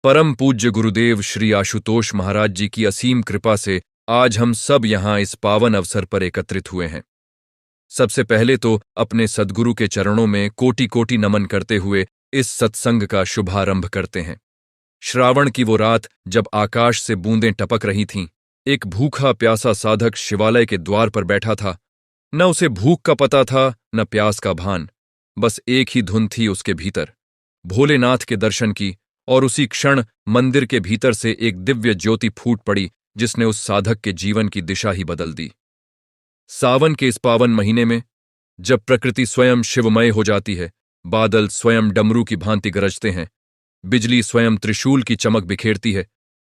परम पूज्य गुरुदेव श्री आशुतोष महाराज जी की असीम कृपा से आज हम सब यहाँ इस पावन अवसर पर एकत्रित हुए हैं। सबसे पहले तो अपने सद्गुरु के चरणों में कोटि कोटि नमन करते हुए इस सत्संग का शुभारंभ करते हैं। श्रावण की वो रात जब आकाश से बूंदें टपक रही थीं, एक भूखा प्यासा साधक शिवालय के द्वार पर बैठा था। न उसे भूख का पता था न प्यास का भान, बस एक ही धुन थी उसके भीतर, भोलेनाथ के दर्शन की। और उसी क्षण मंदिर के भीतर से एक दिव्य ज्योति फूट पड़ी जिसने उस साधक के जीवन की दिशा ही बदल दी। सावन के इस पावन महीने में जब प्रकृति स्वयं शिवमय हो जाती है, बादल स्वयं डमरू की भांति गरजते हैं, बिजली स्वयं त्रिशूल की चमक बिखेरती है,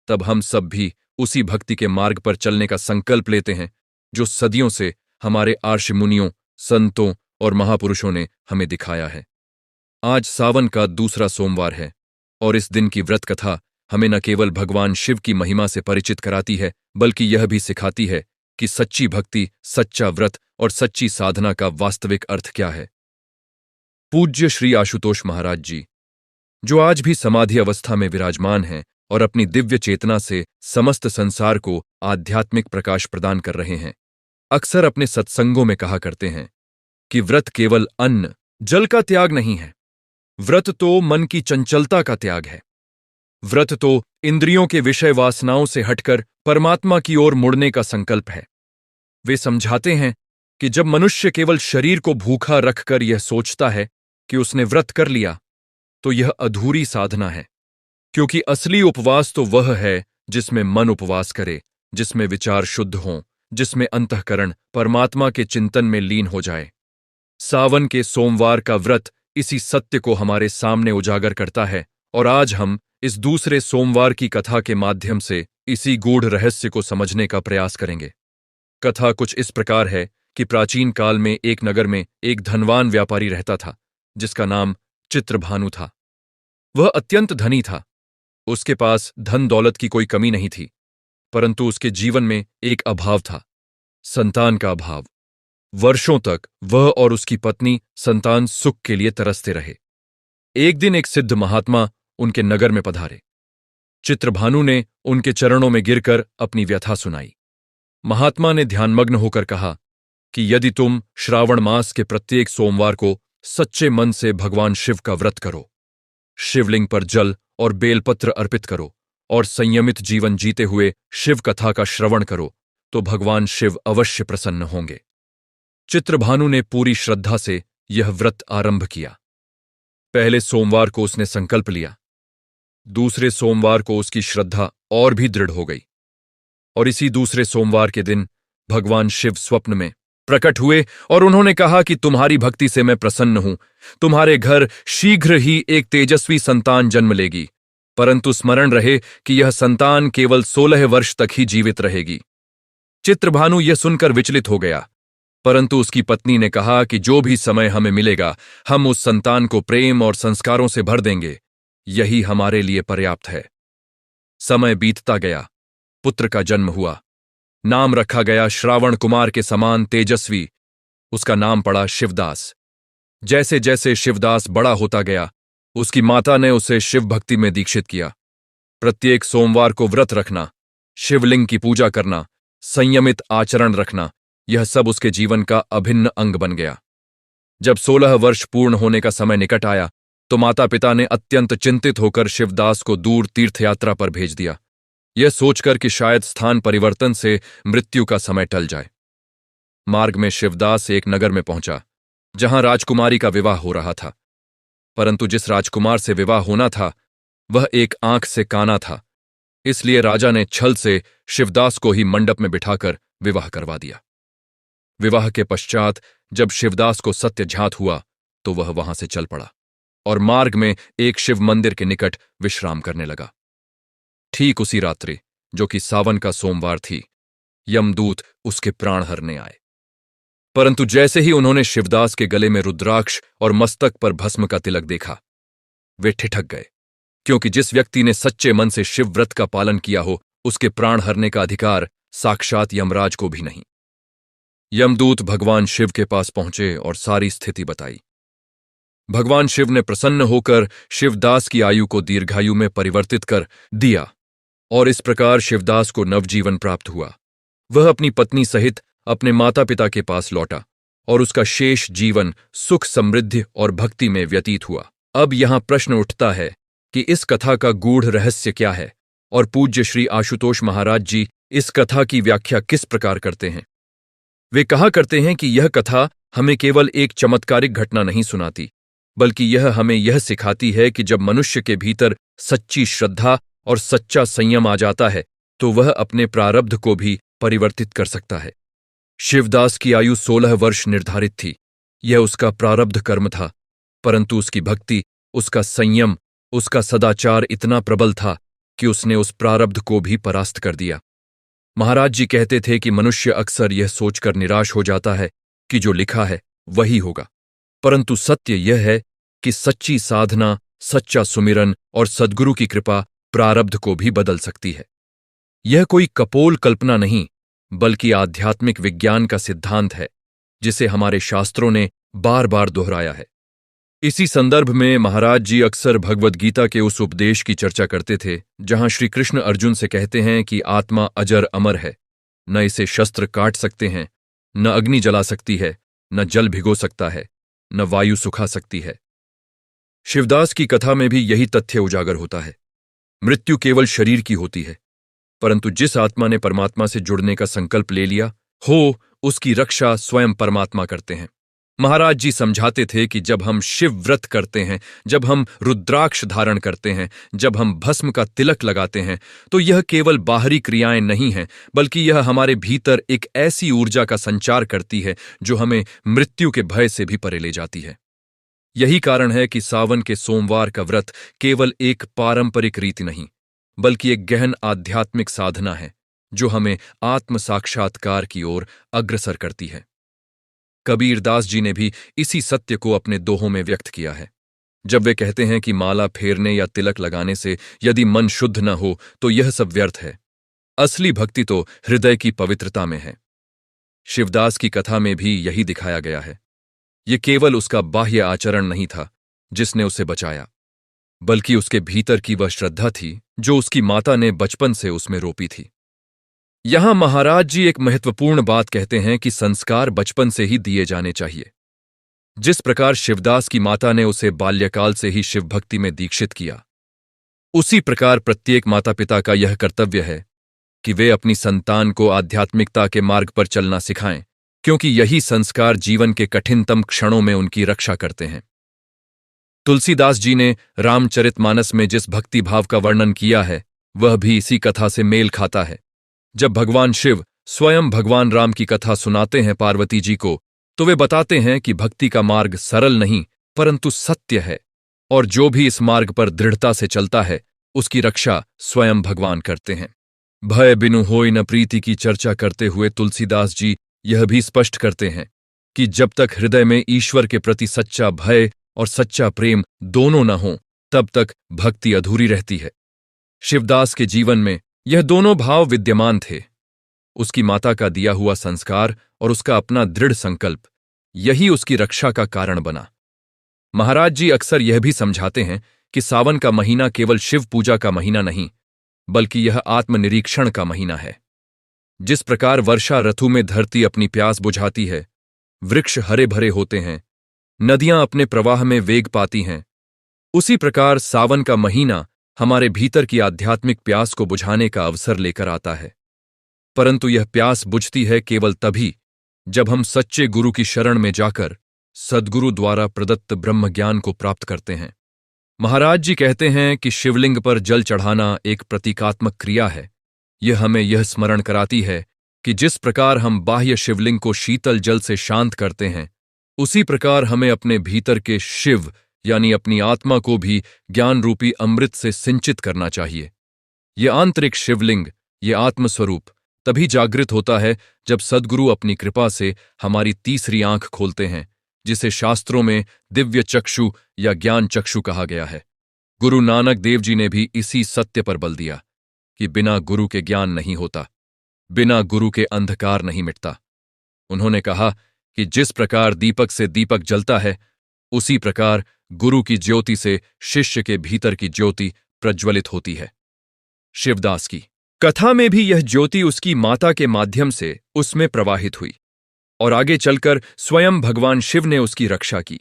तब हम सब भी उसी भक्ति के मार्ग पर चलने का संकल्प लेते हैं जो सदियों से हमारे आर्ष मुनियों, संतों और महापुरुषों ने हमें दिखाया है। आज सावन का दूसरा सोमवार है और इस दिन की व्रत कथा हमें न केवल भगवान शिव की महिमा से परिचित कराती है, बल्कि यह भी सिखाती है कि सच्ची भक्ति, सच्चा व्रत और सच्ची साधना का वास्तविक अर्थ क्या है। पूज्य श्री आशुतोष महाराज जी, जो आज भी समाधि अवस्था में विराजमान हैं और अपनी दिव्य चेतना से समस्त संसार को आध्यात्मिक प्रकाश प्रदान कर रहे हैं, अक्सर अपने सत्संगों में कहा करते हैं कि व्रत केवल अन्न, जल का त्याग नहीं है। व्रत तो मन की चंचलता का त्याग है। व्रत तो इंद्रियों के विषय वासनाओं से हटकर परमात्मा की ओर मुड़ने का संकल्प है। वे समझाते हैं कि जब मनुष्य केवल शरीर को भूखा रखकर यह सोचता है कि उसने व्रत कर लिया, तो यह अधूरी साधना है, क्योंकि असली उपवास तो वह है जिसमें मन उपवास करे, जिसमें विचार शुद्ध हों, जिसमें अंतःकरण परमात्मा के चिंतन में लीन हो जाए। सावन के सोमवार का व्रत इसी सत्य को हमारे सामने उजागर करता है और आज हम इस दूसरे सोमवार की कथा के माध्यम से इसी गूढ़ रहस्य को समझने का प्रयास करेंगे। कथा कुछ इस प्रकार है कि प्राचीन काल में एक नगर में एक धनवान व्यापारी रहता था जिसका नाम चित्रभानु था। वह अत्यंत धनी था। उसके पास धन दौलत की कोई कमी नहीं थी, परंतु उसके जीवन में एक अभाव था, संतान का अभाव। वर्षों तक वह और उसकी पत्नी संतान सुख के लिए तरसते रहे। एक दिन एक सिद्ध महात्मा उनके नगर में पधारे। चित्रभानु ने उनके चरणों में गिरकर अपनी व्यथा सुनाई। महात्मा ने ध्यानमग्न होकर कहा कि यदि तुम श्रावण मास के प्रत्येक सोमवार को सच्चे मन से भगवान शिव का व्रत करो, शिवलिंग पर जल और बेलपत्र अर्पित करो और संयमित जीवन जीते हुए शिव कथा का श्रवण करो, तो भगवान शिव अवश्य प्रसन्न होंगे। चित्रभानु ने पूरी श्रद्धा से यह व्रत आरंभ किया। पहले सोमवार को उसने संकल्प लिया। दूसरे सोमवार को उसकी श्रद्धा और भी दृढ़ हो गई और इसी दूसरे सोमवार के दिन भगवान शिव स्वप्न में प्रकट हुए और उन्होंने कहा कि तुम्हारी भक्ति से मैं प्रसन्न हूं, तुम्हारे घर शीघ्र ही एक तेजस्वी संतान जन्म लेगी, परंतु स्मरण रहे कि यह संतान केवल 16 वर्ष तक ही जीवित रहेगी। चित्रभानु यह सुनकर विचलित हो गया, परंतु उसकी पत्नी ने कहा कि जो भी समय हमें मिलेगा हम उस संतान को प्रेम और संस्कारों से भर देंगे, यही हमारे लिए पर्याप्त है। समय बीतता गया, पुत्र का जन्म हुआ। नाम रखा गया श्रावण कुमार के समान तेजस्वी। उसका नाम पड़ा शिवदास। जैसे जैसे शिवदास बड़ा होता गया, उसकी माता ने उसे शिव भक्ति में दीक्षित किया। प्रत्येक सोमवार को व्रत रखना, शिवलिंग की पूजा करना, संयमित आचरण रखना, यह सब उसके जीवन का अभिन्न अंग बन गया। जब 16 वर्ष पूर्ण होने का समय निकट आया तो माता पिता ने अत्यंत चिंतित होकर शिवदास को दूर तीर्थयात्रा पर भेज दिया, यह सोचकर कि शायद स्थान परिवर्तन से मृत्यु का समय टल जाए। मार्ग में शिवदास एक नगर में पहुंचा जहां राजकुमारी का विवाह हो रहा था, परंतु जिस राजकुमार से विवाह होना था वह एक आंख से काना था, इसलिए राजा ने छल से शिवदास को ही मंडप में बिठाकर विवाह करवा दिया। विवाह के पश्चात जब शिवदास को सत्य ज्ञात हुआ तो वह वहां से चल पड़ा और मार्ग में एक शिव मंदिर के निकट विश्राम करने लगा। ठीक उसी रात्रि, जो कि सावन का सोमवार थी, यमदूत उसके प्राण हरने आए। परंतु जैसे ही उन्होंने शिवदास के गले में रुद्राक्ष और मस्तक पर भस्म का तिलक देखा, वे ठिठक गए, क्योंकि जिस व्यक्ति ने सच्चे मन से शिव व्रत का पालन किया हो, उसके प्राण हरने का अधिकार साक्षात यमराज को भी नहीं। यमदूत भगवान शिव के पास पहुंचे और सारी स्थिति बताई। भगवान शिव ने प्रसन्न होकर शिवदास की आयु को दीर्घायु में परिवर्तित कर दिया और इस प्रकार शिवदास को नवजीवन प्राप्त हुआ। वह अपनी पत्नी सहित अपने माता पिता के पास लौटा और उसका शेष जीवन सुख समृद्धि और भक्ति में व्यतीत हुआ। अब यहां प्रश्न उठता है कि इस कथा का गूढ़ रहस्य क्या है और पूज्य श्री आशुतोष महाराज जी इस कथा की व्याख्या किस प्रकार करते हैं। वे कहा करते हैं कि यह कथा हमें केवल एक चमत्कारिक घटना नहीं सुनाती, बल्कि यह हमें यह सिखाती है कि जब मनुष्य के भीतर सच्ची श्रद्धा और सच्चा संयम आ जाता है तो वह अपने प्रारब्ध को भी परिवर्तित कर सकता है। शिवदास की आयु 16 वर्ष निर्धारित थी। यह उसका प्रारब्ध कर्म था, परंतु उसकी भक्ति, उसका संयम, उसका सदाचार इतना प्रबल था कि उसने उस प्रारब्ध को भी परास्त कर दिया। महाराज जी कहते थे कि मनुष्य अक्सर यह सोचकर निराश हो जाता है कि जो लिखा है वही होगा, परंतु सत्य यह है कि सच्ची साधना, सच्चा सुमिरन और सद्गुरु की कृपा प्रारब्ध को भी बदल सकती है। यह कोई कपोल कल्पना नहीं, बल्कि आध्यात्मिक विज्ञान का सिद्धांत है जिसे हमारे शास्त्रों ने बार बार दोहराया है। इसी संदर्भ में महाराज जी अक्सर भगवद गीता के उस उपदेश की चर्चा करते थे जहां श्री कृष्ण अर्जुन से कहते हैं कि आत्मा अजर अमर है, न इसे शस्त्र काट सकते हैं, न अग्नि जला सकती है, न जल भिगो सकता है, न वायु सुखा सकती है। शिवदास की कथा में भी यही तथ्य उजागर होता है। मृत्यु केवल शरीर की होती है, परंतु जिस आत्मा ने परमात्मा से जुड़ने का संकल्प ले लिया हो, उसकी रक्षा स्वयं परमात्मा करते हैं। महाराज जी समझाते थे कि जब हम शिव व्रत करते हैं, जब हम रुद्राक्ष धारण करते हैं, जब हम भस्म का तिलक लगाते हैं, तो यह केवल बाहरी क्रियाएं नहीं हैं, बल्कि यह हमारे भीतर एक ऐसी ऊर्जा का संचार करती है जो हमें मृत्यु के भय से भी परे ले जाती है। यही कारण है कि सावन के सोमवार का व्रत केवल एक पारंपरिक रीति नहीं, बल्कि एक गहन आध्यात्मिक साधना है जो हमें आत्म साक्षात्कार की ओर अग्रसर करती है। कबीरदास जी ने भी इसी सत्य को अपने दोहों में व्यक्त किया है, जब वे कहते हैं कि माला फेरने या तिलक लगाने से यदि मन शुद्ध न हो तो यह सब व्यर्थ है। असली भक्ति तो हृदय की पवित्रता में है। शिवदास की कथा में भी यही दिखाया गया है। ये केवल उसका बाह्य आचरण नहीं था जिसने उसे बचाया, बल्कि उसके भीतर की वह श्रद्धा थी जो उसकी माता ने बचपन से उसमें रोपी थी। यहां महाराज जी एक महत्वपूर्ण बात कहते हैं कि संस्कार बचपन से ही दिए जाने चाहिए। जिस प्रकार शिवदास की माता ने उसे बाल्यकाल से ही शिव भक्ति में दीक्षित किया, उसी प्रकार प्रत्येक माता पिता का यह कर्तव्य है कि वे अपनी संतान को आध्यात्मिकता के मार्ग पर चलना सिखाएं, क्योंकि यही संस्कार जीवन के कठिनतम क्षणों में उनकी रक्षा करते हैं। तुलसीदास जी ने रामचरितमानस में जिस भक्ति भाव का वर्णन किया है वह भी इसी कथा से मेल खाता है। जब भगवान शिव स्वयं भगवान राम की कथा सुनाते हैं पार्वती जी को, तो वे बताते हैं कि भक्ति का मार्ग सरल नहीं परंतु सत्य है, और जो भी इस मार्ग पर दृढ़ता से चलता है उसकी रक्षा स्वयं भगवान करते हैं। भय बिनु होय न प्रीति की चर्चा करते हुए तुलसीदास जी यह भी स्पष्ट करते हैं कि जब तक हृदय में ईश्वर के प्रति सच्चा भय और सच्चा प्रेम दोनों न हों, तब तक भक्ति अधूरी रहती है। शिवदास के जीवन में यह दोनों भाव विद्यमान थे। उसकी माता का दिया हुआ संस्कार और उसका अपना दृढ़ संकल्प, यही उसकी रक्षा का कारण बना। महाराज जी अक्सर यह भी समझाते हैं कि सावन का महीना केवल शिव पूजा का महीना नहीं, बल्कि यह आत्मनिरीक्षण का महीना है। जिस प्रकार वर्षा ऋतु में धरती अपनी प्यास बुझाती है, वृक्ष हरे भरे होते हैं, नदियां अपने प्रवाह में वेग पाती हैं, उसी प्रकार सावन का महीना हमारे भीतर की आध्यात्मिक प्यास को बुझाने का अवसर लेकर आता है। परंतु यह प्यास बुझती है केवल तभी जब हम सच्चे गुरु की शरण में जाकर सद्गुरु द्वारा प्रदत्त ब्रह्मज्ञान को प्राप्त करते हैं। महाराज जी कहते हैं कि शिवलिंग पर जल चढ़ाना एक प्रतीकात्मक क्रिया है। यह हमें यह स्मरण कराती है कि जिस प्रकार हम बाह्य शिवलिंग को शीतल जल से शांत करते हैं, उसी प्रकार हमें अपने भीतर के शिव यानी अपनी आत्मा को भी ज्ञान रूपी अमृत से सिंचित करना चाहिए। ये आंतरिक शिवलिंग, ये आत्मस्वरूप तभी जागृत होता है जब सद्गुरु अपनी कृपा से हमारी तीसरी आंख खोलते हैं, जिसे शास्त्रों में दिव्य चक्षु या ज्ञान चक्षु कहा गया है। गुरु नानक देव जी ने भी इसी सत्य पर बल दिया कि बिना गुरु के ज्ञान नहीं होता, बिना गुरु के अंधकार नहीं मिटता। उन्होंने कहा कि जिस प्रकार दीपक से दीपक जलता है, उसी प्रकार गुरु की ज्योति से शिष्य के भीतर की ज्योति प्रज्वलित होती है। शिवदास की कथा में भी यह ज्योति उसकी माता के माध्यम से उसमें प्रवाहित हुई और आगे चलकर स्वयं भगवान शिव ने उसकी रक्षा की।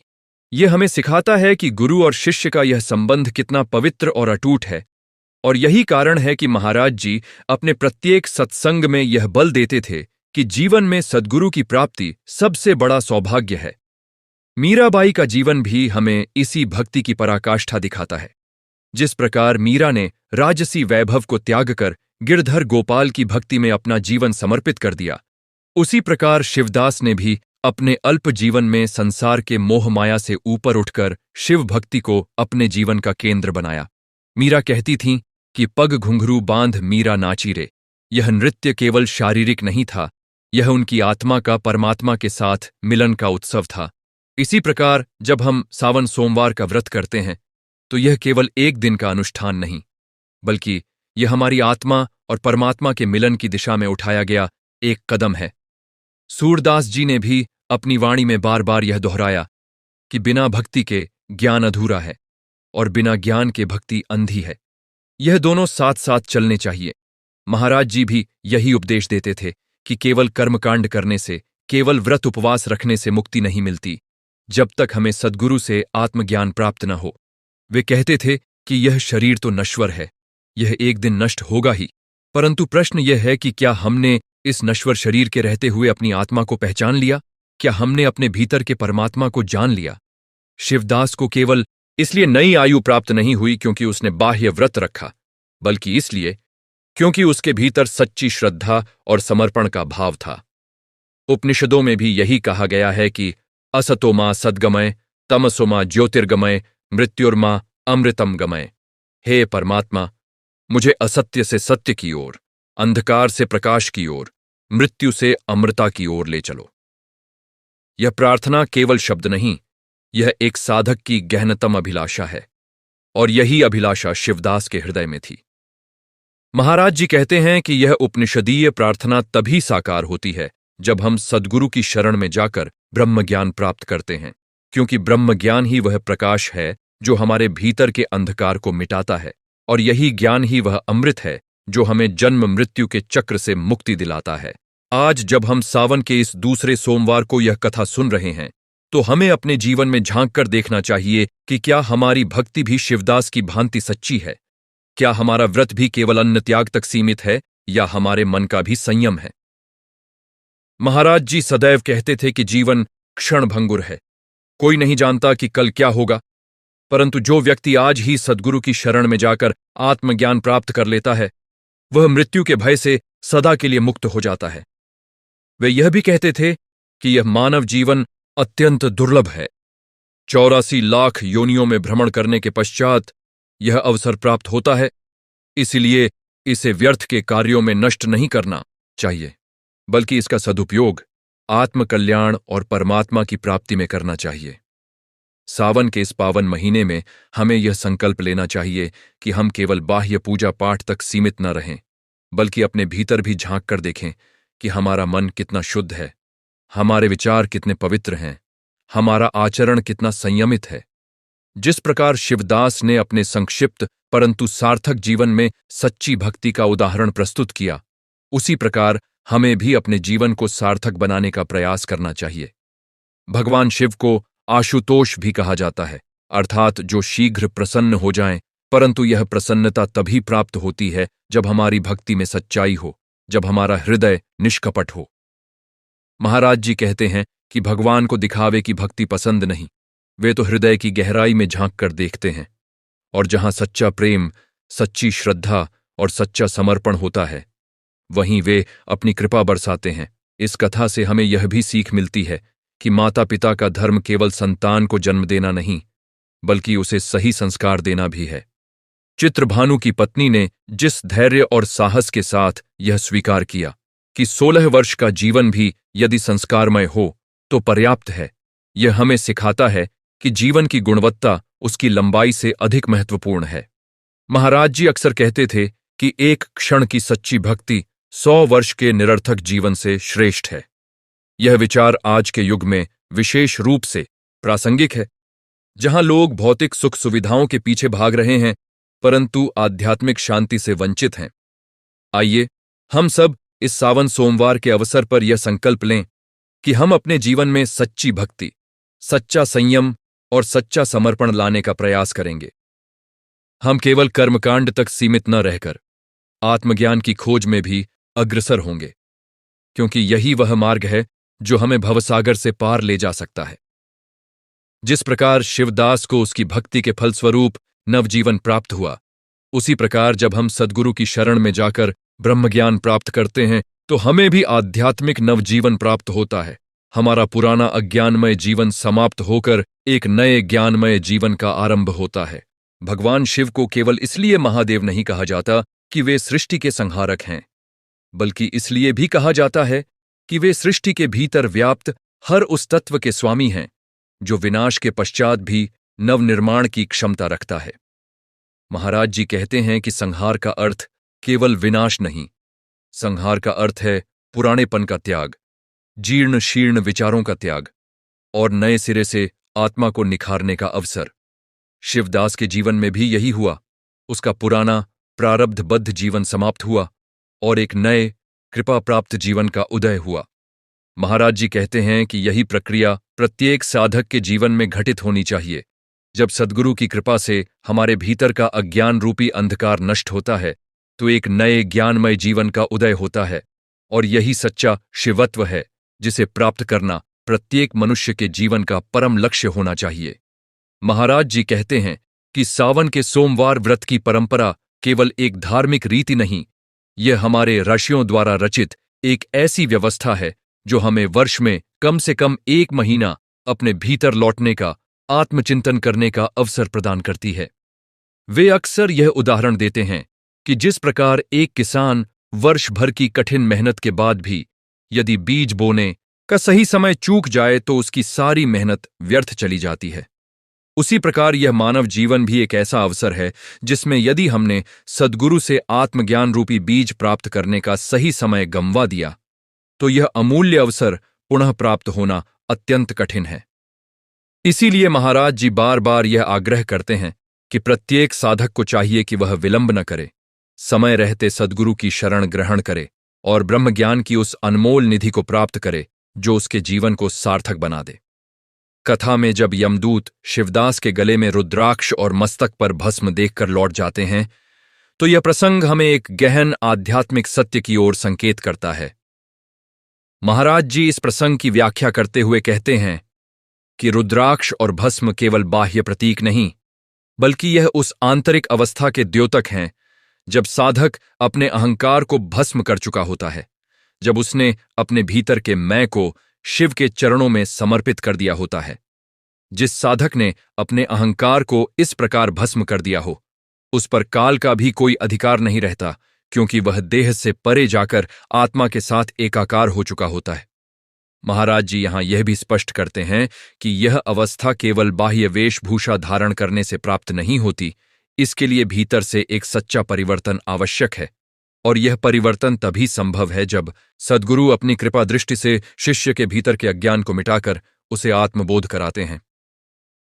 यह हमें सिखाता है कि गुरु और शिष्य का यह संबंध कितना पवित्र और अटूट है, और यही कारण है कि महाराज जी अपने प्रत्येक सत्संग में यह बल देते थे कि जीवन में सद्गुरु की प्राप्ति सबसे बड़ा सौभाग्य है। मीराबाई का जीवन भी हमें इसी भक्ति की पराकाष्ठा दिखाता है। जिस प्रकार मीरा ने राजसी वैभव को त्याग कर गिरधर गोपाल की भक्ति में अपना जीवन समर्पित कर दिया, उसी प्रकार शिवदास ने भी अपने अल्प जीवन में संसार के मोह माया से ऊपर उठकर शिव भक्ति को अपने जीवन का केंद्र बनाया। मीरा कहती थीं कि पग घुंघरू बांध मीरा नाची रे। यह नृत्य केवल शारीरिक नहीं था, यह उनकी आत्मा का परमात्मा के साथ मिलन का उत्सव था। इसी प्रकार जब हम सावन सोमवार का व्रत करते हैं तो यह केवल एक दिन का अनुष्ठान नहीं, बल्कि यह हमारी आत्मा और परमात्मा के मिलन की दिशा में उठाया गया एक कदम है। सूरदास जी ने भी अपनी वाणी में बार बार यह दोहराया कि बिना भक्ति के ज्ञान अधूरा है और बिना ज्ञान के भक्ति अंधी है। यह दोनों साथ साथ चलने चाहिए। महाराज जी भी यही उपदेश देते थे कि केवल कर्मकांड करने से, केवल व्रत उपवास रखने से मुक्ति नहीं मिलती, जब तक हमें सद्गुरु से आत्मज्ञान प्राप्त न हो। वे कहते थे कि यह शरीर तो नश्वर है, यह एक दिन नष्ट होगा ही, परंतु प्रश्न यह है कि क्या हमने इस नश्वर शरीर के रहते हुए अपनी आत्मा को पहचान लिया? क्या हमने अपने भीतर के परमात्मा को जान लिया? शिवदास को केवल इसलिए नई आयु प्राप्त नहीं हुई क्योंकि उसने बाह्य व्रत रखा, बल्कि इसलिए क्योंकि उसके भीतर सच्ची श्रद्धा और समर्पण का भाव था। उपनिषदों में भी यही कहा गया है कि असतो मां सद्गमय, तमसो मां ज्योतिर्गमय, मृत्युर्मा अमृतम गमय। हे परमात्मा, मुझे असत्य से सत्य की ओर, अंधकार से प्रकाश की ओर, मृत्यु से अमृता की ओर ले चलो। यह प्रार्थना केवल शब्द नहीं, यह एक साधक की गहनतम अभिलाषा है, और यही अभिलाषा शिवदास के हृदय में थी। महाराज जी कहते हैं कि यह उपनिषदीय प्रार्थना तभी साकार होती है जब हम सद्गुरु की शरण में जाकर ब्रह्मज्ञान प्राप्त करते हैं, क्योंकि ब्रह्मज्ञान ही वह प्रकाश है जो हमारे भीतर के अंधकार को मिटाता है, और यही ज्ञान ही वह अमृत है जो हमें जन्म मृत्यु के चक्र से मुक्ति दिलाता है। आज जब हम सावन के इस दूसरे सोमवार को यह कथा सुन रहे हैं, तो हमें अपने जीवन में झांक कर देखना चाहिए कि क्या हमारी भक्ति भी शिवदास की भांति सच्ची है? क्या हमारा व्रत भी केवल अन्न त्याग तक सीमित है, या हमारे मन का भी संयम है? महाराज जी सदैव कहते थे कि जीवन क्षणभंगुर है, कोई नहीं जानता कि कल क्या होगा, परंतु जो व्यक्ति आज ही सद्गुरु की शरण में जाकर आत्मज्ञान प्राप्त कर लेता है, वह मृत्यु के भय से सदा के लिए मुक्त हो जाता है। वे यह भी कहते थे कि यह मानव जीवन अत्यंत दुर्लभ है। 84 लाख योनियों में भ्रमण करने के पश्चात यह अवसर प्राप्त होता है, इसलिए इसे व्यर्थ के कार्यों में नष्ट नहीं करना चाहिए, बल्कि इसका सदुपयोग आत्मकल्याण और परमात्मा की प्राप्ति में करना चाहिए। सावन के इस पावन महीने में हमें यह संकल्प लेना चाहिए कि हम केवल बाह्य पूजा पाठ तक सीमित न रहें, बल्कि अपने भीतर भी झांक कर देखें कि हमारा मन कितना शुद्ध है, हमारे विचार कितने पवित्र हैं, हमारा आचरण कितना संयमित है। जिस प्रकार शिवदास ने अपने संक्षिप्त परंतु सार्थक जीवन में सच्ची भक्ति का उदाहरण प्रस्तुत किया, उसी प्रकार हमें भी अपने जीवन को सार्थक बनाने का प्रयास करना चाहिए। भगवान शिव को आशुतोष भी कहा जाता है, अर्थात जो शीघ्र प्रसन्न हो जाएं, परंतु यह प्रसन्नता तभी प्राप्त होती है जब हमारी भक्ति में सच्चाई हो, जब हमारा हृदय निष्कपट हो। महाराज जी कहते हैं कि भगवान को दिखावे की भक्ति पसंद नहीं, वे तो हृदय की गहराई में झांक कर देखते हैं, और जहां सच्चा प्रेम, सच्ची श्रद्धा और सच्चा समर्पण होता है, वहीं वे अपनी कृपा बरसाते हैं। इस कथा से हमें यह भी सीख मिलती है कि माता पिता का धर्म केवल संतान को जन्म देना नहीं, बल्कि उसे सही संस्कार देना भी है। चित्रभानु की पत्नी ने जिस धैर्य और साहस के साथ यह स्वीकार किया कि 16 वर्ष का जीवन भी यदि संस्कारमय हो तो पर्याप्त है, यह हमें सिखाता है कि जीवन की गुणवत्ता उसकी लंबाई से अधिक महत्वपूर्ण है। महाराज जी अक्सर कहते थे कि एक क्षण की सच्ची भक्ति 100 वर्ष के निरर्थक जीवन से श्रेष्ठ है। यह विचार आज के युग में विशेष रूप से प्रासंगिक है। जहां लोग भौतिक सुख सुविधाओं के पीछे भाग रहे हैं परंतु आध्यात्मिक शांति से वंचित हैं। आइए हम सब इस सावन सोमवार के अवसर पर यह संकल्प लें कि हम अपने जीवन में सच्ची भक्ति, सच्चा संयम और सच्चा समर्पण लाने का प्रयास करेंगे। हम केवल कर्मकांड तक सीमित न रहकर आत्मज्ञान की खोज में भी अग्रसर होंगे, क्योंकि यही वह मार्ग है जो हमें भवसागर से पार ले जा सकता है। जिस प्रकार शिवदास को उसकी भक्ति के फलस्वरूप नवजीवन प्राप्त हुआ, उसी प्रकार जब हम सद्गुरु की शरण में जाकर ब्रह्मज्ञान प्राप्त करते हैं तो हमें भी आध्यात्मिक नवजीवन प्राप्त होता है। हमारा पुराना अज्ञानमय जीवन समाप्त होकर एक नए ज्ञानमय जीवन का आरंभ होता है। भगवान शिव को केवल इसलिए महादेव नहीं कहा जाता कि वे सृष्टि के संहारक हैं, बल्कि इसलिए भी कहा जाता है कि वे सृष्टि के भीतर व्याप्त हर उस तत्व के स्वामी हैं जो विनाश के पश्चात भी नवनिर्माण की क्षमता रखता है। महाराज जी कहते हैं कि संहार का अर्थ केवल विनाश नहीं, संहार का अर्थ है पुरानेपन का त्याग, जीर्ण शीर्ण विचारों का त्याग और नए सिरे से आत्मा को निखारने का अवसर। शिवदास के जीवन में भी यही हुआ। उसका पुराना प्रारब्धबद्ध जीवन समाप्त हुआ और एक नए कृपा प्राप्त जीवन का उदय हुआ। महाराज जी कहते हैं कि यही प्रक्रिया प्रत्येक साधक के जीवन में घटित होनी चाहिए। जब सद्गुरु की कृपा से हमारे भीतर का अज्ञान रूपी अंधकार नष्ट होता है तो एक नए ज्ञानमय जीवन का उदय होता है, और यही सच्चा शिवत्व है जिसे प्राप्त करना प्रत्येक मनुष्य के जीवन का परम लक्ष्य होना चाहिए। महाराज जी कहते हैं कि सावन के सोमवार व्रत की परंपरा केवल एक धार्मिक रीति नहीं, यह हमारे ऋषियों द्वारा रचित एक ऐसी व्यवस्था है जो हमें वर्ष में कम से कम 1 महीना अपने भीतर लौटने का, आत्मचिंतन करने का अवसर प्रदान करती है। वे अक्सर यह उदाहरण देते हैं कि जिस प्रकार एक किसान वर्ष भर की कठिन मेहनत के बाद भी यदि बीज बोने का सही समय चूक जाए तो उसकी सारी मेहनत व्यर्थ चली जाती है, उसी प्रकार यह मानव जीवन भी एक ऐसा अवसर है जिसमें यदि हमने सद्गुरु से आत्मज्ञान रूपी बीज प्राप्त करने का सही समय गंवा दिया तो यह अमूल्य अवसर पुनः प्राप्त होना अत्यंत कठिन है। इसीलिए महाराज जी बार बार यह आग्रह करते हैं कि प्रत्येक साधक को चाहिए कि वह विलंब न करे, समय रहते सद्गुरु की शरण ग्रहण करे और ब्रह्मज्ञान की उस अनमोल निधि को प्राप्त करे जो उसके जीवन को सार्थक बना दे। कथा में जब यमदूत शिवदास के गले में रुद्राक्ष और मस्तक पर भस्म देखकर लौट जाते हैं तो यह प्रसंग हमें एक गहन आध्यात्मिक सत्य की ओर संकेत करता है। महाराज जी इस प्रसंग की व्याख्या करते हुए कहते हैं कि रुद्राक्ष और भस्म केवल बाह्य प्रतीक नहीं, बल्कि यह उस आंतरिक अवस्था के द्योतक हैं जब साधक अपने अहंकार को भस्म कर चुका होता है, जब उसने अपने भीतर के मैं को शिव के चरणों में समर्पित कर दिया होता है। जिस साधक ने अपने अहंकार को इस प्रकार भस्म कर दिया हो, उस पर काल का भी कोई अधिकार नहीं रहता, क्योंकि वह देह से परे जाकर आत्मा के साथ एकाकार हो चुका होता है। महाराज जी यहां यह भी स्पष्ट करते हैं कि यह अवस्था केवल बाह्य वेशभूषा धारण करने से प्राप्त नहीं होती, इसके लिए भीतर से एक सच्चा परिवर्तन आवश्यक है, और यह परिवर्तन तभी संभव है जब सद्गुरु अपनी कृपा दृष्टि से शिष्य के भीतर के अज्ञान को मिटाकर उसे आत्मबोध कराते हैं।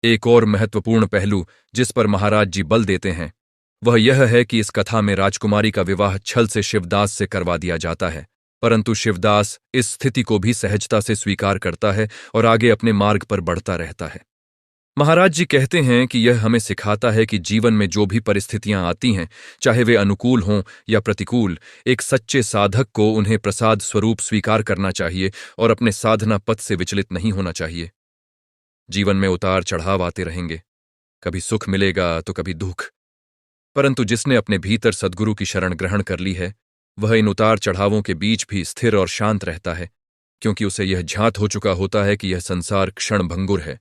एक और महत्वपूर्ण पहलू जिस पर महाराज जी बल देते हैं वह यह है कि इस कथा में राजकुमारी का विवाह छल से शिवदास से करवा दिया जाता है, परंतु शिवदास इस स्थिति को भी सहजता से स्वीकार करता है और आगे अपने मार्ग पर बढ़ता रहता है। महाराज जी कहते हैं कि यह हमें सिखाता है कि जीवन में जो भी परिस्थितियां आती हैं, चाहे वे अनुकूल हों या प्रतिकूल, एक सच्चे साधक को उन्हें प्रसाद स्वरूप स्वीकार करना चाहिए और अपने साधना पथ से विचलित नहीं होना चाहिए। जीवन में उतार चढ़ाव आते रहेंगे, कभी सुख मिलेगा तो कभी दुख, परंतु जिसने अपने भीतर सद्गुरु की शरण ग्रहण कर ली है वह इन उतार चढ़ावों के बीच भी स्थिर और शांत रहता है, क्योंकि उसे यह ज्ञात हो चुका होता है कि यह संसार क्षणभंगुर है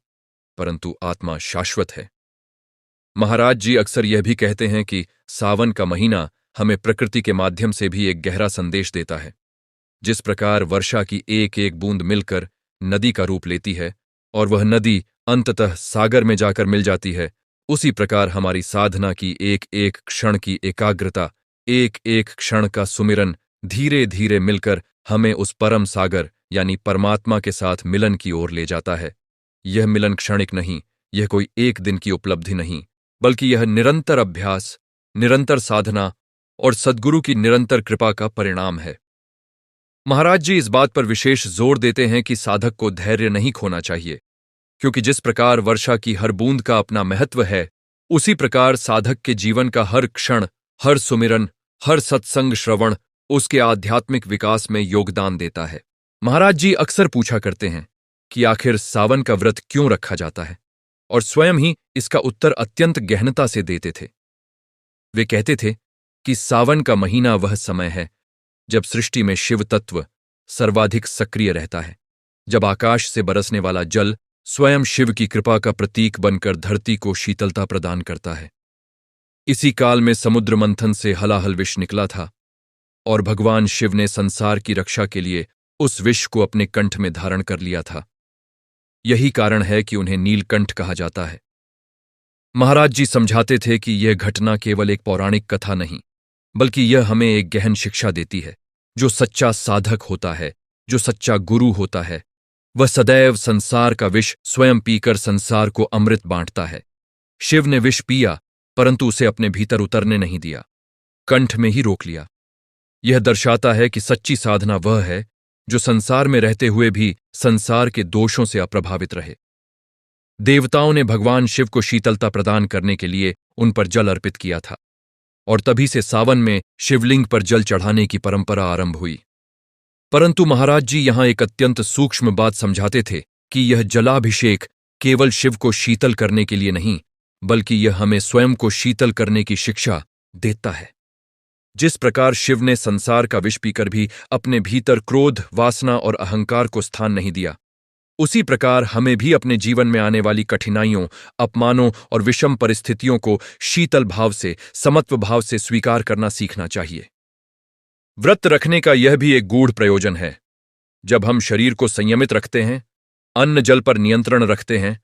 परंतु आत्मा शाश्वत है। महाराज जी अक्सर यह भी कहते हैं कि सावन का महीना हमें प्रकृति के माध्यम से भी एक गहरा संदेश देता है। जिस प्रकार वर्षा की एक एक बूंद मिलकर नदी का रूप लेती है और वह नदी अंततः सागर में जाकर मिल जाती है, उसी प्रकार हमारी साधना की एक एक क्षण की एकाग्रता, एक एक क्षण का सुमिरन धीरे धीरे मिलकर हमें उस परम सागर यानी परमात्मा के साथ मिलन की ओर ले जाता है। यह मिलन क्षणिक नहीं, यह कोई एक दिन की उपलब्धि नहीं, बल्कि यह निरंतर अभ्यास, निरंतर साधना और सद्गुरु की निरंतर कृपा का परिणाम है। महाराज जी इस बात पर विशेष जोर देते हैं कि साधक को धैर्य नहीं खोना चाहिए, क्योंकि जिस प्रकार वर्षा की हर बूंद का अपना महत्व है, उसी प्रकार साधक के जीवन का हर क्षण, हर सुमिरन, हर सत्संग श्रवण उसके आध्यात्मिक विकास में योगदान देता है। महाराज जी अक्सर पूछा करते हैं कि आखिर सावन का व्रत क्यों रखा जाता है, और स्वयं ही इसका उत्तर अत्यंत गहनता से देते थे। वे कहते थे कि सावन का महीना वह समय है जब सृष्टि में शिव तत्व सर्वाधिक सक्रिय रहता है, जब आकाश से बरसने वाला जल स्वयं शिव की कृपा का प्रतीक बनकर धरती को शीतलता प्रदान करता है। इसी काल में समुद्र मंथन से हलाहल विष निकला था, और भगवान शिव ने संसार की रक्षा के लिए उस विष को अपने कंठ में धारण कर लिया था। यही कारण है कि उन्हें नीलकंठ कहा जाता है। महाराज जी समझाते थे कि यह घटना केवल एक पौराणिक कथा नहीं, बल्कि यह हमें एक गहन शिक्षा देती है। जो सच्चा साधक होता है, जो सच्चा गुरु होता है, वह सदैव संसार का विष स्वयं पीकर संसार को अमृत बांटता है। शिव ने विष पिया, परंतु उसे अपने भीतर उतरने नहीं दिया, कंठ में ही रोक लिया। यह दर्शाता है कि सच्ची साधना वह है जो संसार में रहते हुए भी संसार के दोषों से अप्रभावित रहे। देवताओं ने भगवान शिव को शीतलता प्रदान करने के लिए उन पर जल अर्पित किया था, और तभी से सावन में शिवलिंग पर जल चढ़ाने की परंपरा आरंभ हुई। परंतु महाराज जी यहां एक अत्यंत सूक्ष्म बात समझाते थे कि यह जलाभिषेक केवल शिव को शीतल करने के लिए नहीं, बल्कि यह हमें स्वयं को शीतल करने की शिक्षा देता है। जिस प्रकार शिव ने संसार का विष पीकर भी अपने भीतर क्रोध, वासना और अहंकार को स्थान नहीं दिया, उसी प्रकार हमें भी अपने जीवन में आने वाली कठिनाइयों, अपमानों और विषम परिस्थितियों को शीतल भाव से, समत्व भाव से स्वीकार करना सीखना चाहिए। व्रत रखने का यह भी एक गूढ़ प्रयोजन है। जब हम शरीर को संयमित रखते हैं, अन्न जल पर नियंत्रण रखते हैं,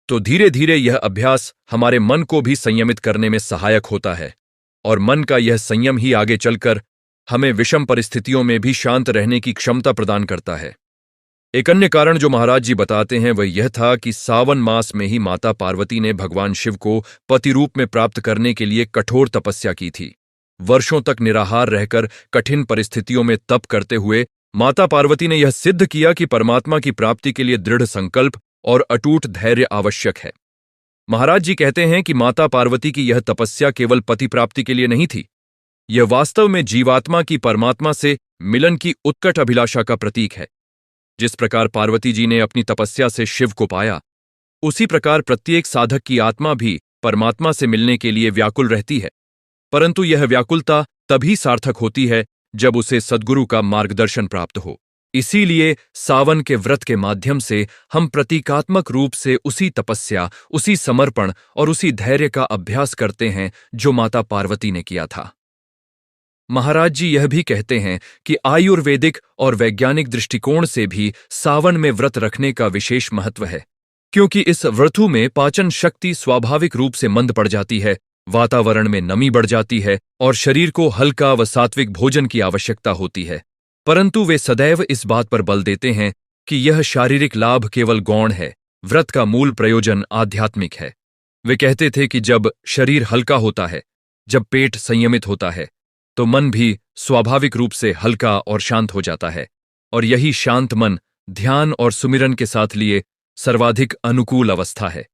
तो धीरे धीरे यह अभ्यास हमारे मन को भी संयमित करने में सहायक होता है, और मन का यह संयम ही आगे चलकर हमें विषम परिस्थितियों में भी शांत रहने की क्षमता प्रदान करता है। एक अन्य कारण जो महाराज जी बताते हैं वह यह था कि सावन मास में ही माता पार्वती ने भगवान शिव को पति रूप में प्राप्त करने के लिए कठोर तपस्या की थी। वर्षों तक निराहार रहकर कठिन परिस्थितियों में तप करते हुए माता पार्वती ने यह सिद्ध किया कि परमात्मा की प्राप्ति के लिए दृढ़ संकल्प और अटूट धैर्य आवश्यक है। महाराज जी कहते हैं कि माता पार्वती की यह तपस्या केवल पति प्राप्ति के लिए नहीं थी, यह वास्तव में जीवात्मा की परमात्मा से मिलन की उत्कट अभिलाषा का प्रतीक है। जिस प्रकार पार्वती जी ने अपनी तपस्या से शिव को पाया, उसी प्रकार प्रत्येक साधक की आत्मा भी परमात्मा से मिलने के लिए व्याकुल रहती है, परंतु यह व्याकुलता तभी सार्थक होती है जब उसे सद्गुरु का मार्गदर्शन प्राप्त हो। इसीलिए सावन के व्रत के माध्यम से हम प्रतीकात्मक रूप से उसी तपस्या, उसी समर्पण और उसी धैर्य का अभ्यास करते हैं जो माता पार्वती ने किया था। महाराज जी यह भी कहते हैं कि आयुर्वेदिक और वैज्ञानिक दृष्टिकोण से भी सावन में व्रत रखने का विशेष महत्व है, क्योंकि इस ऋतु में पाचन शक्ति स्वाभाविक रूप से मंद पड़ जाती है, वातावरण में नमी बढ़ जाती है और शरीर को हल्का व सात्विक भोजन की आवश्यकता होती है। परंतु वे सदैव इस बात पर बल देते हैं कि यह शारीरिक लाभ केवल गौण है, व्रत का मूल प्रयोजन आध्यात्मिक है। वे कहते थे कि जब शरीर हल्का होता है, जब पेट संयमित होता है, तो मन भी स्वाभाविक रूप से हल्का और शांत हो जाता है, और यही शांत मन ध्यान और सुमिरन के साथ लिए सर्वाधिक अनुकूल अवस्था है।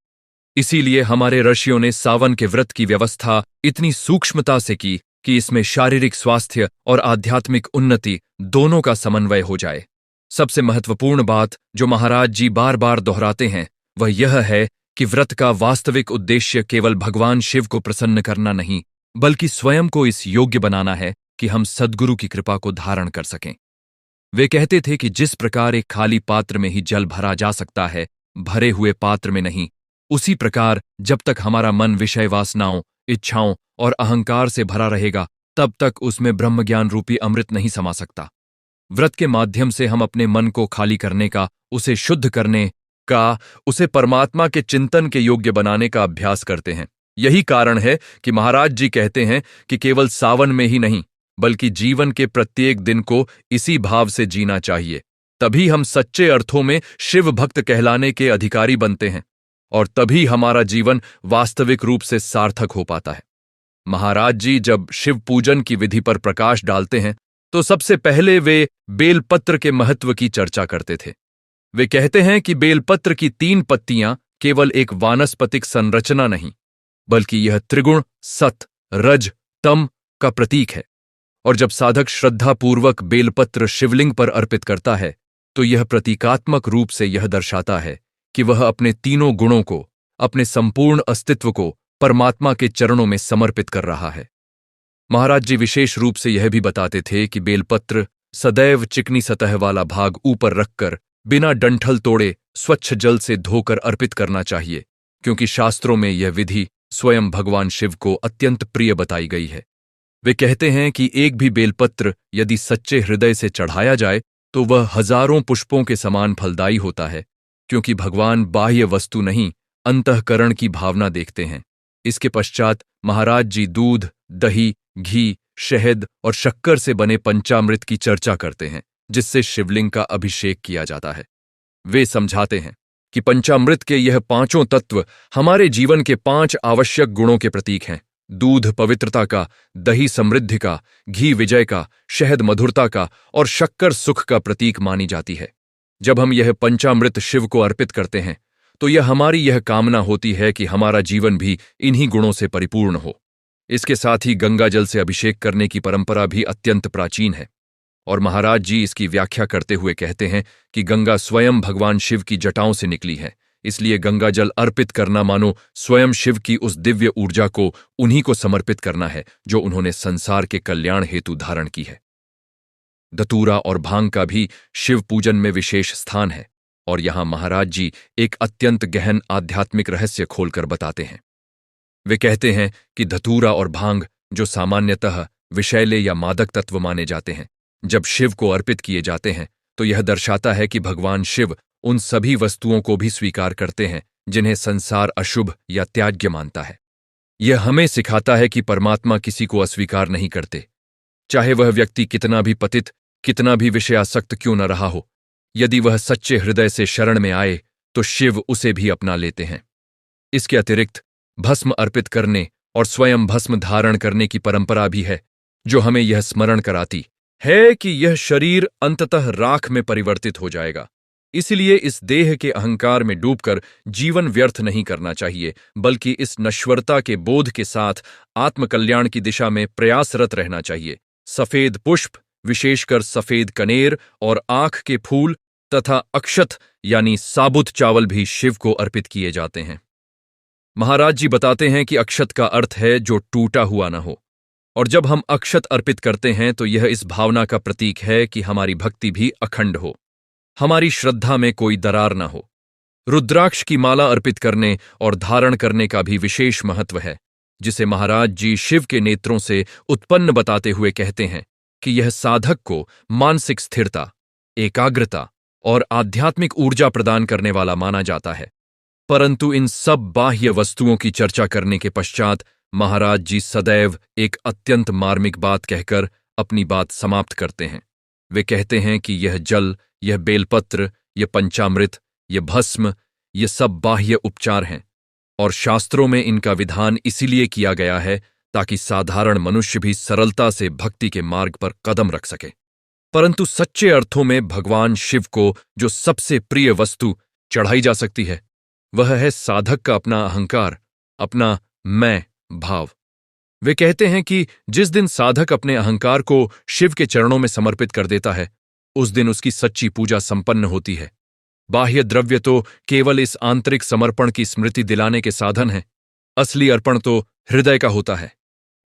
इसीलिए हमारे ऋषियों ने सावन के व्रत की व्यवस्था इतनी सूक्ष्मता से की कि इसमें शारीरिक स्वास्थ्य और आध्यात्मिक उन्नति दोनों का समन्वय हो जाए। सबसे महत्वपूर्ण बात जो महाराज जी बार बार दोहराते हैं वह यह है कि व्रत का वास्तविक उद्देश्य केवल भगवान शिव को प्रसन्न करना नहीं, बल्कि स्वयं को इस योग्य बनाना है कि हम सद्गुरु की कृपा को धारण कर सकें। वे कहते थे कि जिस प्रकार एक खाली पात्र में ही जल भरा जा सकता है, भरे हुए पात्र में नहीं, उसी प्रकार जब तक हमारा मन विषय वासनाओं, इच्छाओं और अहंकार से भरा रहेगा, तब तक उसमें ब्रह्मज्ञान रूपी अमृत नहीं समा सकता। व्रत के माध्यम से हम अपने मन को खाली करने का, उसे शुद्ध करने का, उसे परमात्मा के चिंतन के योग्य बनाने का अभ्यास करते हैं। यही कारण है कि महाराज जी कहते हैं कि केवल सावन में ही नहीं, बल्कि जीवन के प्रत्येक दिन को इसी भाव से जीना चाहिए, तभी हम सच्चे अर्थों में शिव भक्त कहलाने के अधिकारी बनते हैं। और तभी हमारा जीवन वास्तविक रूप से सार्थक हो पाता है। महाराज जी जब शिव पूजन की विधि पर प्रकाश डालते हैं तो सबसे पहले वे बेलपत्र के महत्व की चर्चा करते थे। वे कहते हैं कि बेलपत्र की 3 पत्तियां केवल एक वानस्पतिक संरचना नहीं, बल्कि यह त्रिगुण सत, रज, तम का प्रतीक है। और जब साधक श्रद्धापूर्वक बेलपत्र शिवलिंग पर अर्पित करता है तो यह प्रतीकात्मक रूप से यह दर्शाता है कि वह अपने तीनों गुणों को, अपने संपूर्ण अस्तित्व को परमात्मा के चरणों में समर्पित कर रहा है। महाराज जी विशेष रूप से यह भी बताते थे कि बेलपत्र सदैव चिकनी सतह वाला भाग ऊपर रखकर बिना डंठल तोड़े स्वच्छ जल से धोकर अर्पित करना चाहिए, क्योंकि शास्त्रों में यह विधि स्वयं भगवान शिव को अत्यंत प्रिय बताई गई है। वे कहते हैं कि एक भी बेलपत्र यदि सच्चे हृदय से चढ़ाया जाए तो वह हजारों पुष्पों के समान फलदायी होता है, क्योंकि भगवान बाह्य वस्तु नहीं, अंतःकरण की भावना देखते हैं। इसके पश्चात महाराज जी दूध, दही, घी, शहद और शक्कर से बने पंचामृत की चर्चा करते हैं, जिससे शिवलिंग का अभिषेक किया जाता है। वे समझाते हैं कि पंचामृत के यह 5 तत्व हमारे जीवन के 5 आवश्यक गुणों के प्रतीक हैं। दूध पवित्रता का, दही समृद्धि का, घी विजय का, शहद मधुरता का और शक्कर सुख का प्रतीक मानी जाती है। जब हम यह पंचामृत शिव को अर्पित करते हैं तो यह हमारी यह कामना होती है कि हमारा जीवन भी इन्हीं गुणों से परिपूर्ण हो। इसके साथ ही गंगा जल से अभिषेक करने की परंपरा भी अत्यंत प्राचीन है और महाराज जी इसकी व्याख्या करते हुए कहते हैं कि गंगा स्वयं भगवान शिव की जटाओं से निकली है, इसलिए गंगा जल अर्पित करना मानो स्वयं शिव की उस दिव्य ऊर्जा को उन्हीं को समर्पित करना है जो उन्होंने संसार के कल्याण हेतु धारण की है। धतूरा और भांग का भी शिव पूजन में विशेष स्थान है और यहां महाराज जी एक अत्यंत गहन आध्यात्मिक रहस्य खोलकर बताते हैं। वे कहते हैं कि धतूरा और भांग, जो सामान्यतः विषैले या मादक तत्व माने जाते हैं, जब शिव को अर्पित किए जाते हैं तो यह दर्शाता है कि भगवान शिव उन सभी वस्तुओं को भी स्वीकार करते हैं जिन्हें संसार अशुभ या त्याज्य मानता है। यह हमें सिखाता है कि परमात्मा किसी को अस्वीकार नहीं करते, चाहे वह व्यक्ति कितना भी पतित, कितना भी विषयासक्त क्यों न रहा हो। यदि वह सच्चे हृदय से शरण में आए तो शिव उसे भी अपना लेते हैं। इसके अतिरिक्त भस्म अर्पित करने और स्वयं भस्म धारण करने की परंपरा भी है, जो हमें यह स्मरण कराती है कि यह शरीर अंततः राख में परिवर्तित हो जाएगा। इसलिए इस देह के अहंकार में डूबकर जीवन व्यर्थ नहीं करना चाहिए, बल्कि इस नश्वरता के बोध के साथ आत्मकल्याण की दिशा में प्रयासरत रहना चाहिए। सफेद पुष्प, विशेषकर सफेद कनेर और आँख के फूल तथा अक्षत यानी साबुत चावल भी शिव को अर्पित किए जाते हैं। महाराज जी बताते हैं कि अक्षत का अर्थ है जो टूटा हुआ न हो, और जब हम अक्षत अर्पित करते हैं तो यह इस भावना का प्रतीक है कि हमारी भक्ति भी अखंड हो, हमारी श्रद्धा में कोई दरार न हो। रुद्राक्ष की माला अर्पित करने और धारण करने का भी विशेष महत्व है, जिसे महाराज जी शिव के नेत्रों से उत्पन्न बताते हुए कहते हैं कि यह साधक को मानसिक स्थिरता, एकाग्रता और आध्यात्मिक ऊर्जा प्रदान करने वाला माना जाता है। परंतु इन सब बाह्य वस्तुओं की चर्चा करने के पश्चात महाराज जी सदैव एक अत्यंत मार्मिक बात कहकर अपनी बात समाप्त करते हैं। वे कहते हैं कि यह जल, यह बेलपत्र, यह पंचामृत, यह भस्म, ये सब बाह्य उपचार हैं और शास्त्रों में इनका विधान इसीलिए किया गया है ताकि साधारण मनुष्य भी सरलता से भक्ति के मार्ग पर कदम रख सके। परंतु सच्चे अर्थों में भगवान शिव को जो सबसे प्रिय वस्तु चढ़ाई जा सकती है वह है साधक का अपना अहंकार, अपना मैं भाव। वे कहते हैं कि जिस दिन साधक अपने अहंकार को शिव के चरणों में समर्पित कर देता है उस दिन उसकी सच्ची पूजा संपन्न होती है। बाह्य द्रव्य तो केवल इस आंतरिक समर्पण की स्मृति दिलाने के साधन हैं, असली अर्पण तो हृदय का होता है,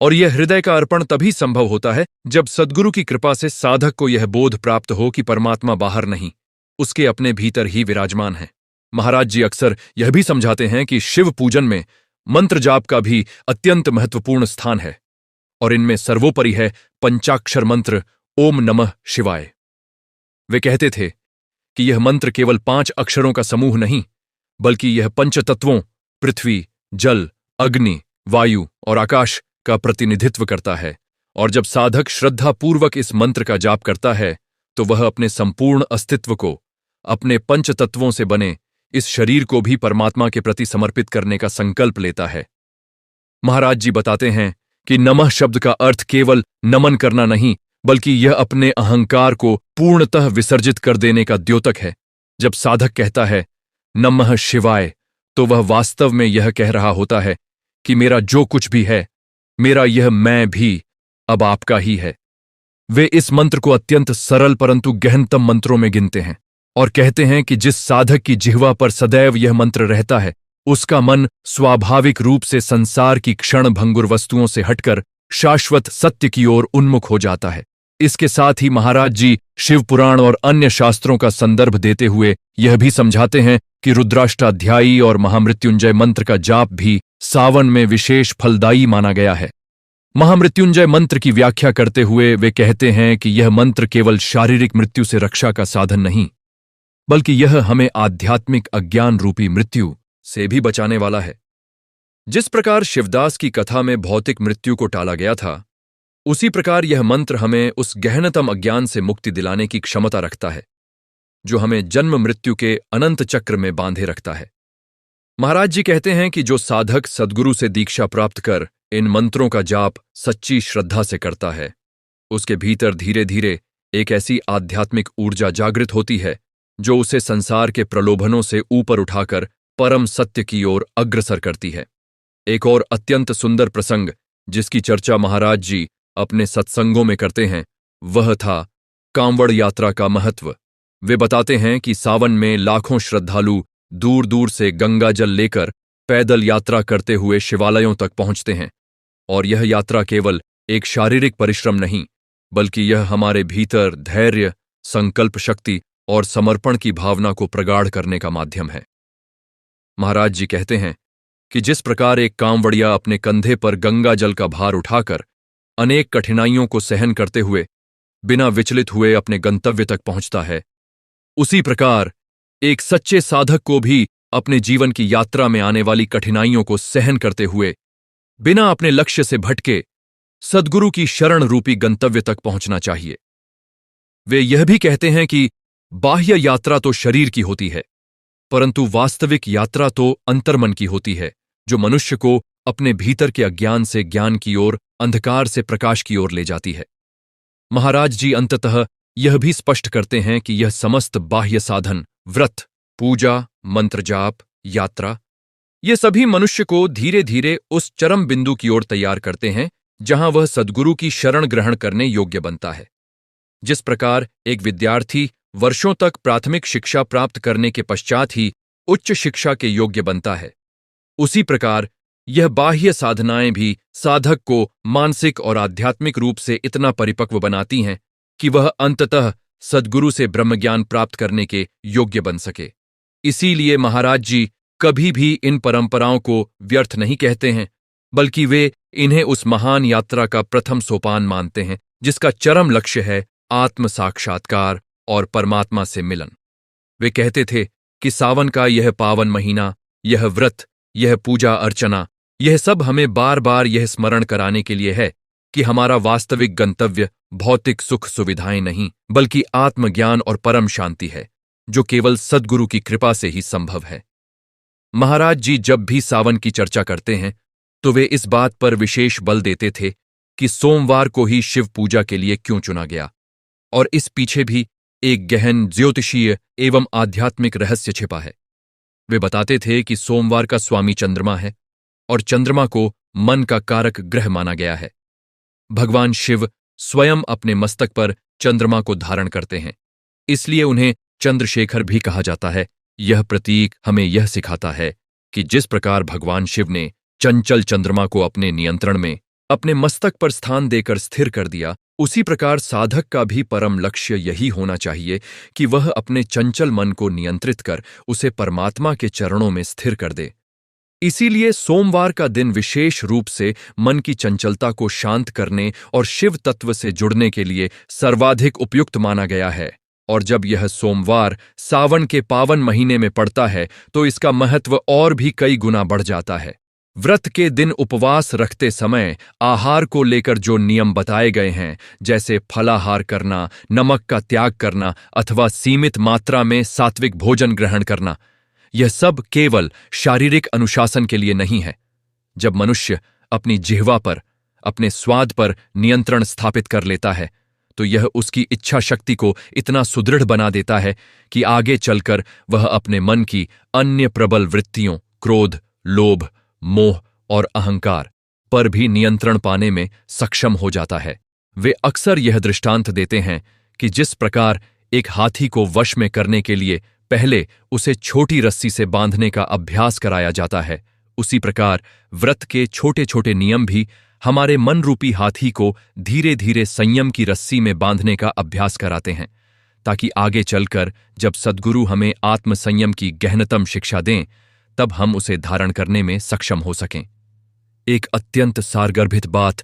और यह हृदय का अर्पण तभी संभव होता है जब सद्गुरु की कृपा से साधक को यह बोध प्राप्त हो कि परमात्मा बाहर नहीं, उसके अपने भीतर ही विराजमान है। महाराज जी अक्सर यह भी समझाते हैं कि शिव पूजन में मंत्र जाप का भी अत्यंत महत्वपूर्ण स्थान है और इनमें सर्वोपरि है पंचाक्षर मंत्र ओम नमः शिवाय। वे कहते थे कि यह मंत्र केवल 5 अक्षरों का समूह नहीं, बल्कि यह पंचतत्वों पृथ्वी, जल, अग्नि, वायु और आकाश का प्रतिनिधित्व करता है, और जब साधक श्रद्धापूर्वक इस मंत्र का जाप करता है तो वह अपने संपूर्ण अस्तित्व को अपने पंचतत्वों से बने इस शरीर को भी परमात्मा के प्रति समर्पित करने का संकल्प लेता है। महाराज जी बताते हैं कि नमः शब्द का अर्थ केवल नमन करना नहीं, बल्कि यह अपने अहंकार को पूर्णतः विसर्जित कर देने का द्योतक है। जब साधक कहता है नमः शिवाय, तो वह वास्तव में यह कह रहा होता है कि मेरा जो कुछ भी है, मेरा यह मैं भी अब आपका ही है। वे इस मंत्र को अत्यंत सरल परंतु गहनतम मंत्रों में गिनते हैं और कहते हैं कि जिस साधक की जिह्वा पर सदैव यह मंत्र रहता है, उसका मन स्वाभाविक रूप से संसार की क्षण भंगुर वस्तुओं से हटकर शाश्वत सत्य की ओर उन्मुख हो जाता है। इसके साथ ही महाराज जी शिव पुराण और अन्य शास्त्रों का संदर्भ देते हुए यह भी समझाते हैं कि रुद्राष्टाध्यायी और महामृत्युंजय मंत्र का जाप भी सावन में विशेष फलदायी माना गया है। महामृत्युंजय मंत्र की व्याख्या करते हुए वे कहते हैं कि यह मंत्र केवल शारीरिक मृत्यु से रक्षा का साधन नहीं, बल्कि यह हमें आध्यात्मिक अज्ञान रूपी मृत्यु से भी बचाने वाला है। जिस प्रकार शिवदास की कथा में भौतिक मृत्यु को टाला गया था, उसी प्रकार यह मंत्र हमें उस गहनतम अज्ञान से मुक्ति दिलाने की क्षमता रखता है जो हमें जन्म मृत्यु के अनंत चक्र में बांधे रखता है। महाराज जी कहते हैं कि जो साधक सद्गुरु से दीक्षा प्राप्त कर इन मंत्रों का जाप सच्ची श्रद्धा से करता है, उसके भीतर धीरे धीरे एक ऐसी आध्यात्मिक ऊर्जा जागृत होती है जो उसे संसार के प्रलोभनों से ऊपर उठाकर परम सत्य की ओर अग्रसर करती है। एक और अत्यंत सुंदर प्रसंग जिसकी चर्चा महाराज जी अपने सत्संगों में करते हैं, वह था कांवड़ यात्रा का महत्व। वे बताते हैं कि सावन में लाखों श्रद्धालु दूर दूर से गंगा जल लेकर पैदल यात्रा करते हुए शिवालयों तक पहुंचते हैं, और यह यात्रा केवल एक शारीरिक परिश्रम नहीं, बल्कि यह हमारे भीतर धैर्य, संकल्प शक्ति और समर्पण की भावना को प्रगाढ़ करने का माध्यम है। महाराज जी कहते हैं कि जिस प्रकार एक कांवड़िया अपने कंधे पर गंगा जल का भार उठाकर अनेक कठिनाइयों को सहन करते हुए बिना विचलित हुए अपने गंतव्य तक पहुंचता है, उसी प्रकार एक सच्चे साधक को भी अपने जीवन की यात्रा में आने वाली कठिनाइयों को सहन करते हुए बिना अपने लक्ष्य से भटके सद्गुरु की शरण रूपी गंतव्य तक पहुंचना चाहिए। वे यह भी कहते हैं कि बाह्य यात्रा तो शरीर की होती है, परंतु वास्तविक यात्रा तो अंतर्मन की होती है, जो मनुष्य को अपने भीतर के अज्ञान से ज्ञान की ओर, अंधकार से प्रकाश की ओर ले जाती है। महाराज जी अंततः यह भी स्पष्ट करते हैं कि यह समस्त बाह्य साधन, व्रत, पूजा, मंत्र जाप, यात्रा, ये सभी मनुष्य को धीरे धीरे उस चरम बिंदु की ओर तैयार करते हैं जहां वह सद्गुरु की शरण ग्रहण करने योग्य बनता है। जिस प्रकार एक विद्यार्थी वर्षों तक प्राथमिक शिक्षा प्राप्त करने के पश्चात ही उच्च शिक्षा के योग्य बनता है, उसी प्रकार यह बाह्य साधनाएं भी साधक को मानसिक और आध्यात्मिक रूप से इतना परिपक्व बनाती हैं कि वह अंततः सद्गुरु से ब्रह्मज्ञान प्राप्त करने के योग्य बन सके। इसीलिए महाराज जी कभी भी इन परंपराओं को व्यर्थ नहीं कहते हैं, बल्कि वे इन्हें उस महान यात्रा का प्रथम सोपान मानते हैं जिसका चरम लक्ष्य है आत्म साक्षात्कार और परमात्मा से मिलन। वे कहते थे कि सावन का यह पावन महीना, यह व्रत, यह पूजा अर्चना, यह सब हमें बार बार यह स्मरण कराने के लिए है कि हमारा वास्तविक गंतव्य भौतिक सुख सुविधाएं नहीं, बल्कि आत्मज्ञान और परम शांति है, जो केवल सद्गुरु की कृपा से ही संभव है। महाराज जी जब भी सावन की चर्चा करते हैं तो वे इस बात पर विशेष बल देते थे कि सोमवार को ही शिव पूजा के लिए क्यों चुना गया, और इस पीछे भी एक गहन ज्योतिषीय एवं आध्यात्मिक रहस्य छिपा है। वे बताते थे कि सोमवार का स्वामी चंद्रमा है और चंद्रमा को मन का कारक ग्रह माना गया है। भगवान शिव स्वयं अपने मस्तक पर चंद्रमा को धारण करते हैं, इसलिए उन्हें चंद्रशेखर भी कहा जाता है। यह प्रतीक हमें यह सिखाता है कि जिस प्रकार भगवान शिव ने चंचल चंद्रमा को अपने नियंत्रण में अपने मस्तक पर स्थान देकर स्थिर कर दिया, उसी प्रकार साधक का भी परम लक्ष्य यही होना चाहिए कि वह अपने चंचल मन को नियंत्रित कर उसे परमात्मा के चरणों में स्थिर कर दे। इसीलिए सोमवार का दिन विशेष रूप से मन की चंचलता को शांत करने और शिव तत्व से जुड़ने के लिए सर्वाधिक उपयुक्त माना गया है। और जब यह सोमवार सावन के पावन महीने में पड़ता है तो इसका महत्व और भी कई गुना बढ़ जाता है। व्रत के दिन उपवास रखते समय आहार को लेकर जो नियम बताए गए हैं, जैसे फलाहार करना, नमक का त्याग करना अथवा सीमित मात्रा में सात्विक भोजन ग्रहण करना, यह सब केवल शारीरिक अनुशासन के लिए नहीं है। जब मनुष्य अपनी जिह्वा पर, अपने स्वाद पर नियंत्रण स्थापित कर लेता है तो यह उसकी इच्छा शक्ति को इतना सुदृढ़ बना देता है कि आगे चलकर वह अपने मन की अन्य प्रबल वृत्तियों, क्रोध, लोभ, मोह और अहंकार पर भी नियंत्रण पाने में सक्षम हो जाता है। वे अक्सर यह दृष्टांत देते हैं कि जिस प्रकार एक हाथी को वश में करने के लिए पहले उसे छोटी रस्सी से बांधने का अभ्यास कराया जाता है, उसी प्रकार व्रत के छोटे छोटे नियम भी हमारे मन रूपी हाथी को धीरे धीरे संयम की रस्सी में बांधने का अभ्यास कराते हैं, ताकि आगे चलकर जब सद्गुरु हमें आत्मसंयम की गहनतम शिक्षा दें तब हम उसे धारण करने में सक्षम हो सकें। एक अत्यंत सारगर्भित बात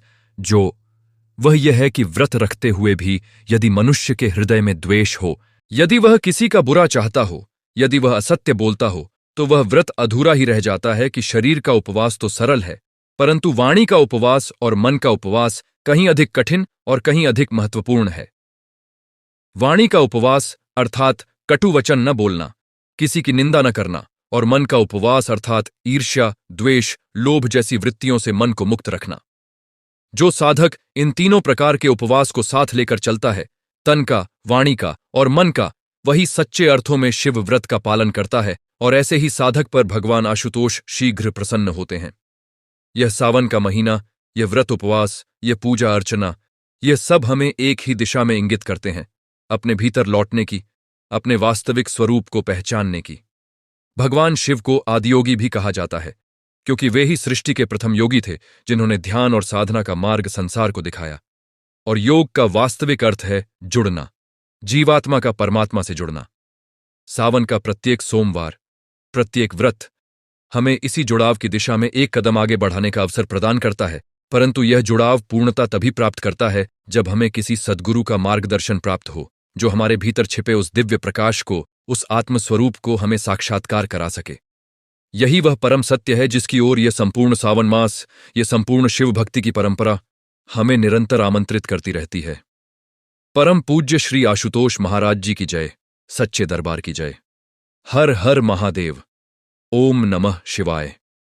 वह यह है कि व्रत रखते हुए भी यदि मनुष्य के हृदय में द्वेष हो, यदि वह किसी का बुरा चाहता हो, यदि वह असत्य बोलता हो, तो वह व्रत अधूरा ही रह जाता है कि शरीर का उपवास तो सरल है, परंतु वाणी का उपवास और मन का उपवास कहीं अधिक कठिन और कहीं अधिक महत्वपूर्ण है। वाणी का उपवास अर्थात कटु वचन न बोलना, किसी की निंदा न करना, और मन का उपवास अर्थात ईर्ष्या, द्वेष, लोभ जैसी वृत्तियों से मन को मुक्त रखना। जो साधक इन तीनों प्रकार के उपवास को साथ लेकर चलता है, तन का, वाणी का और मन का, वही सच्चे अर्थों में शिव व्रत का पालन करता है, और ऐसे ही साधक पर भगवान आशुतोष शीघ्र प्रसन्न होते हैं। यह सावन का महीना, यह व्रत उपवास, यह पूजा अर्चना, यह सब हमें एक ही दिशा में इंगित करते हैं, अपने भीतर लौटने की, अपने वास्तविक स्वरूप को पहचानने की। भगवान शिव को आदियोगी भी कहा जाता है, क्योंकि वे ही सृष्टि के प्रथम योगी थे जिन्होंने ध्यान और साधना का मार्ग संसार को दिखाया। और योग का वास्तविक अर्थ है जुड़ना, जीवात्मा का परमात्मा से जुड़ना। सावन का प्रत्येक सोमवार, प्रत्येक व्रत हमें इसी जुड़ाव की दिशा में एक कदम आगे बढ़ाने का अवसर प्रदान करता है, परंतु यह जुड़ाव पूर्णता तभी प्राप्त करता है जब हमें किसी सद्गुरु का मार्गदर्शन प्राप्त हो, जो हमारे भीतर छिपे उस दिव्य प्रकाश को, उस आत्मस्वरूप को हमें साक्षात्कार करा सके। यही वह परम सत्य है जिसकी ओर यह संपूर्ण सावन मास, यह संपूर्ण शिव भक्ति की परंपरा हमें निरंतर आमंत्रित करती रहती है। परम पूज्य श्री आशुतोष महाराज जी की जय, सच्चे दरबार की जय। हर हर महादेव। ओम नमः शिवाय।